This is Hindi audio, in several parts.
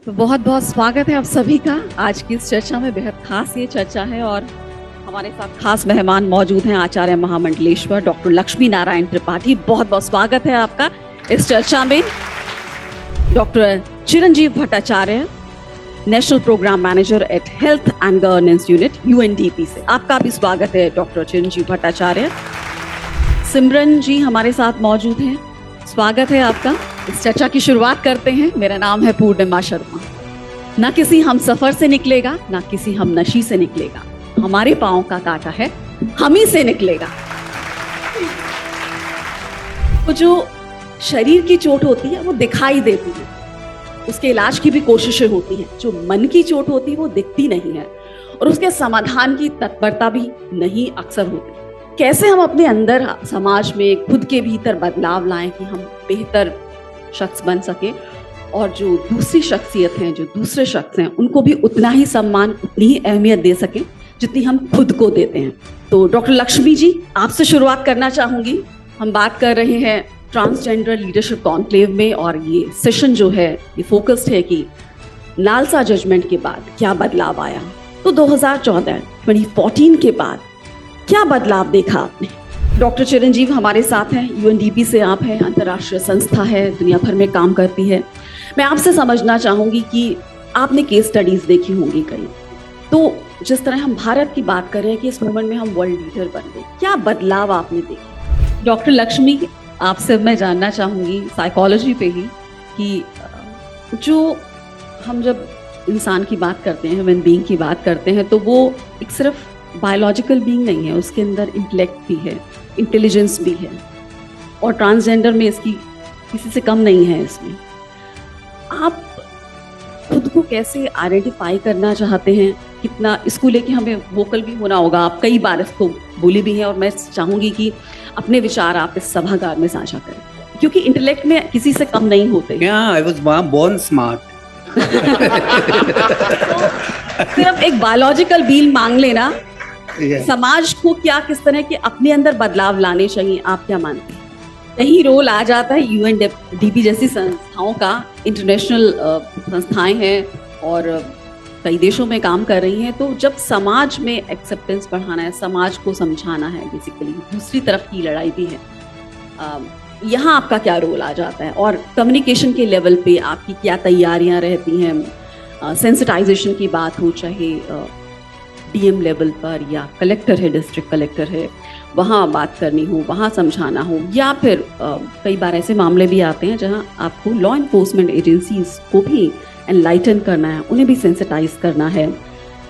तो बहुत बहुत स्वागत है आप सभी का आज की इस चर्चा में। बेहद खास ये चर्चा है और हमारे साथ खास मेहमान मौजूद हैं आचार्य महामंडलेश्वर डॉक्टर लक्ष्मी नारायण त्रिपाठी। बहुत बहुत स्वागत है आपका इस चर्चा में। Doctor Chiranjeev Bhattacharya, national programme manager at health and governance unit UNDP से, आपका भी स्वागत है डॉक्टर चिरंजीव भट्टाचार्य। सिमरन जी हमारे साथ मौजूद हैं, स्वागत है आपका। इस चर्चा की शुरुआत करते हैं। मेरा नाम है पूर्णिमा शर्मा। ना किसी हम सफर से निकलेगा, ना किसी हम नशी से निकलेगा, हमारे पांव का कांटा है हम ही से निकलेगा। तो जो शरीर की चोट होती है वो दिखाई देती है, उसके इलाज की भी कोशिशें होती हैं। जो मन की चोट होती है वो दिखती नहीं है और उसके समाधान की तत्परता भी नहीं अक्सर होती। कैसे हम अपने अंदर समाज में खुद के भीतर बदलाव लाएं कि हम बेहतर शख्स बन सके और जो दूसरी शख्सियत हैं, जो दूसरे शख्स हैं, उनको भी उतना ही सम्मान, उतनी ही अहमियत दे सके जितनी हम खुद को देते हैं। तो डॉक्टर लक्ष्मी जी, आपसे शुरुआत करना चाहूंगी। हम बात कर रहे हैं ट्रांसजेंडर लीडरशिप कॉन्क्लेव में और ये सेशन जो है ये फोकस्ड है कि नालसा जजमेंट के बाद क्या बदलाव आया। तो 2014 के बाद क्या बदलाव देखा आपने? डॉक्टर चिरंजीव हमारे साथ हैं, UNDP से आप हैं, अंतर्राष्ट्रीय संस्था है, दुनिया भर में काम करती है। मैं आपसे समझना चाहूंगी कि आपने केस स्टडीज देखी होंगी कई, तो जिस तरह हम भारत की बात कर रहे हैं कि इस मूवमेंट में हम वर्ल्ड लीडर बन गए, क्या बदलाव आपने देखे? डॉक्टर लक्ष्मी, आपसे मैं जानना चाहूंगी साइकोलॉजी पे ही कि जो हम जब इंसान की बात करते हैं, ह्यूमन बीइंग की बात करते हैं, तो वो एक सिर्फ बायोलॉजिकल बीइंग नहीं है, उसके अंदर इंटेलेक्ट भी है, इंटेलिजेंस भी है और ट्रांसजेंडर में इसकी किसी से कम नहीं है। इसमें आप खुद को कैसे आइडेंटिफाई करना चाहते हैं? कितना इसको लेके हमें वोकल भी होना होगा। आप कई बार इसको बोली भी हैं और मैं चाहूंगी कि अपने विचार आप इस सभागार में साझा करें, क्योंकि इंटेलेक्ट में किसी से कम नहीं होते। I was born smart. सिर्फ एक बायोलॉजिकल बीइंग मांग लेना, समाज को क्या किस तरह के अपने अंदर बदलाव लाने चाहिए, आप क्या मानते हैं? यही रोल आ जाता है UNDP जैसी संस्थाओं का। इंटरनेशनल संस्थाएं हैं और कई देशों में काम कर रही हैं। तो जब समाज में एक्सेप्टेंस बढ़ाना है, समाज को समझाना है, बेसिकली दूसरी तरफ की लड़ाई भी है, यहाँ आपका क्या रोल आ जाता है? और कम्युनिकेशन के लेवल पे आपकी क्या तैयारियां रहती हैं? सेंसिटाइजेशन की बात हो, चाहे DM लेवल पर या कलेक्टर है, डिस्ट्रिक्ट कलेक्टर है, वहाँ बात करनी हो, वहाँ समझाना हो, या फिर कई बार ऐसे मामले भी आते हैं जहाँ आपको लॉ इन्फोर्समेंट एजेंसीज को भी एनलाइटन करना है, उन्हें भी सेंसिटाइज करना है,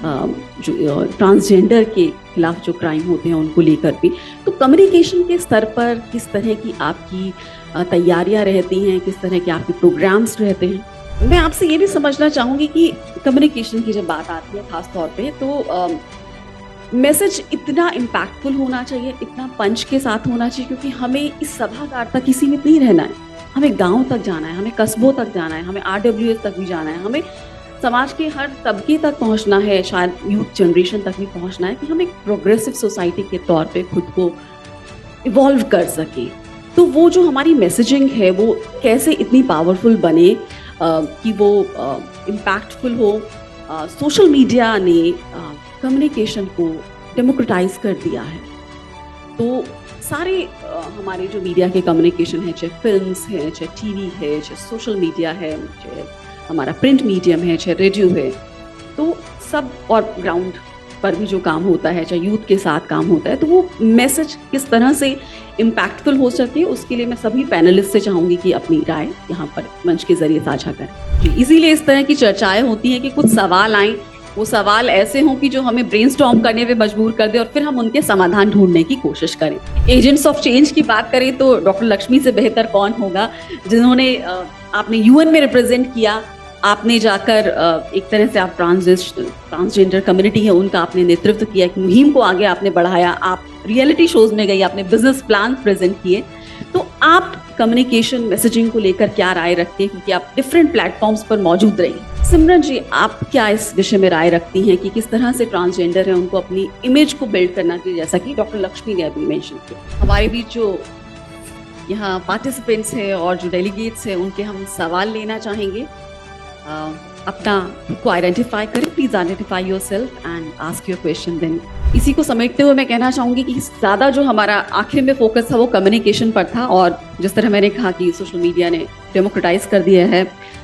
जो ट्रांसजेंडर के खिलाफ जो क्राइम होते हैं उनको लेकर भी। तो कम्युनिकेशन के स्तर पर किस तरह की आपकी तैयारियां रहती हैं, किस तरह के आपके प्रोग्राम्स रहते हैं? मैं आपसे ये भी समझना चाहूँगी कि कम्युनिकेशन की जब बात आती है खास तौर पे, तो मैसेज इतना इम्पैक्टफुल होना चाहिए, इतना पंच के साथ होना चाहिए, क्योंकि हमें इस सभागार तक ही सीमित नहीं रहना है। हमें गांव तक जाना है, हमें कस्बों तक जाना है, हमें RWS तक भी जाना है, हमें समाज के हर तबके तक पहुंचना है, शायद यूथ जनरेशन तक भी पहुंचना है कि हम एक प्रोग्रेसिव सोसाइटी के तौर पे खुद को इवॉल्व कर सके। तो वो जो हमारी मैसेजिंग है वो कैसे इतनी पावरफुल बने कि वो इम्पैक्टफुल हो। सोशल मीडिया ने कम्युनिकेशन को डेमोक्रेटाइज कर दिया है, तो सारे हमारे जो मीडिया के कम्युनिकेशन है, चाहे फिल्म्स है, चाहे TV है, चाहे सोशल मीडिया है, चाहे हमारा प्रिंट मीडियम है, चाहे रेडियो है, तो सब, और ग्राउंड पर भी जो काम होता है, चाहे यूथ के साथ काम होता है, तो वो मैसेज किस तरह से इम्पैक्टफुल हो सके, उसके लिए मैं सभी पैनलिस्ट से चाहूंगी कि अपनी राय यहाँ पर मंच के जरिए साझा करें। जी, इसीलिए इस तरह की चर्चाएं होती हैं कि कुछ सवाल आए, वो सवाल ऐसे हों कि जो हमें ब्रेनस्टॉर्म करने पे मजबूर कर दे और फिर हम उनके समाधान ढूंढने की कोशिश करें। एजेंट्स ऑफ चेंज की बात करें तो डॉक्टर लक्ष्मी से बेहतर कौन होगा, जिन्होंने आपने UN में रिप्रेजेंट किया, आपने जाकर एक तरह से आप ट्रांसजेंडर कम्युनिटी है उनका आपने नेतृत्व किया, एक मुहिम को आगे आपने बढ़ाया, आप रियलिटी शोज में गई, आपने बिजनेस प्लान प्रेजेंट किए। तो आप कम्युनिकेशन मैसेजिंग को लेकर क्या राय रखते हैं, क्योंकि आप डिफरेंट प्लेटफॉर्म्स पर मौजूद रही? सिमरन जी, आप क्या इस विषय में राय रखती हैं कि किस तरह से ट्रांसजेंडर है उनको अपनी इमेज को बिल्ड करना चाहिए, जैसा कि डॉक्टर लक्ष्मी ने अभी मेंशन किया? हमारे बीच जो यहाँ पार्टिसिपेंट्स हैं और जो डेलीगेट्स हैं उनके हम सवाल लेना चाहेंगे। अपना को आइडेंटिफाई करें, please identify yourself and ask your question then. इसी को समेटते हुए मैं कहना चाहूंगी कि ज़्यादा जो हमारा आखिर में फोकस था वो कम्युनिकेशन पर था, और जिस तरह मैंने कहा कि सोशल मीडिया ने डेमोक्रेटाइज कर दिया है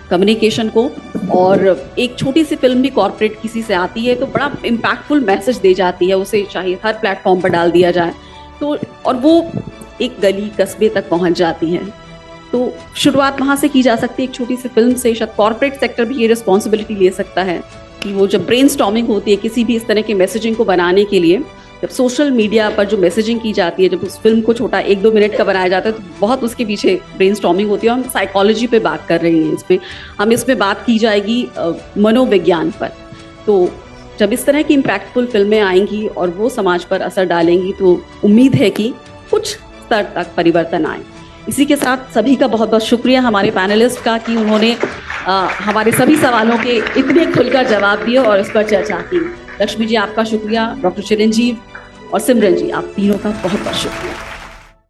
कम्युनिकेशन को, और एक छोटी सी फिल्म भी कॉर्पोरेट किसी से आती है तो बड़ा इम्पैक्टफुल मैसेज दे जाती है, उसे चाहे हर प्लेटफॉर्म पर डाल दिया जाए तो, और वो एक गली कस्बे तक पहुंच जाती है। तो शुरुआत वहाँ से की जा सकती है, एक छोटी सी फिल्म से। शायद कॉर्पोरेट सेक्टर भी ये रिस्पॉन्सिबिलिटी ले सकता है कि वो जब ब्रेनस्टॉर्मिंग होती है किसी भी इस तरह के मैसेजिंग को बनाने के लिए, जब सोशल मीडिया पर जो मैसेजिंग की जाती है, जब उस फिल्म को छोटा 1-2 मिनट का बनाया जाता है तो बहुत उसके पीछे ब्रेनस्टॉर्मिंग होती है। हम साइकोलॉजी पे बात कर रहे हैं, इसमें बात की जाएगी मनोविज्ञान पर। तो जब इस तरह की इम्पैक्टफुल फिल्में आएंगी और वो समाज पर असर डालेंगी तो उम्मीद है कि कुछ स्तर तक परिवर्तन आए। इसी के साथ सभी का बहुत बहुत शुक्रिया हमारे पैनलिस्ट का कि उन्होंने हमारे सभी सवालों के इतने खुलकर जवाब दिए और इस पर चर्चा की। लक्ष्मी जी आपका शुक्रिया, डॉक्टर चिरंजीव और सिमरन जी आप तीनों का बहुत बहुत शुक्रिया।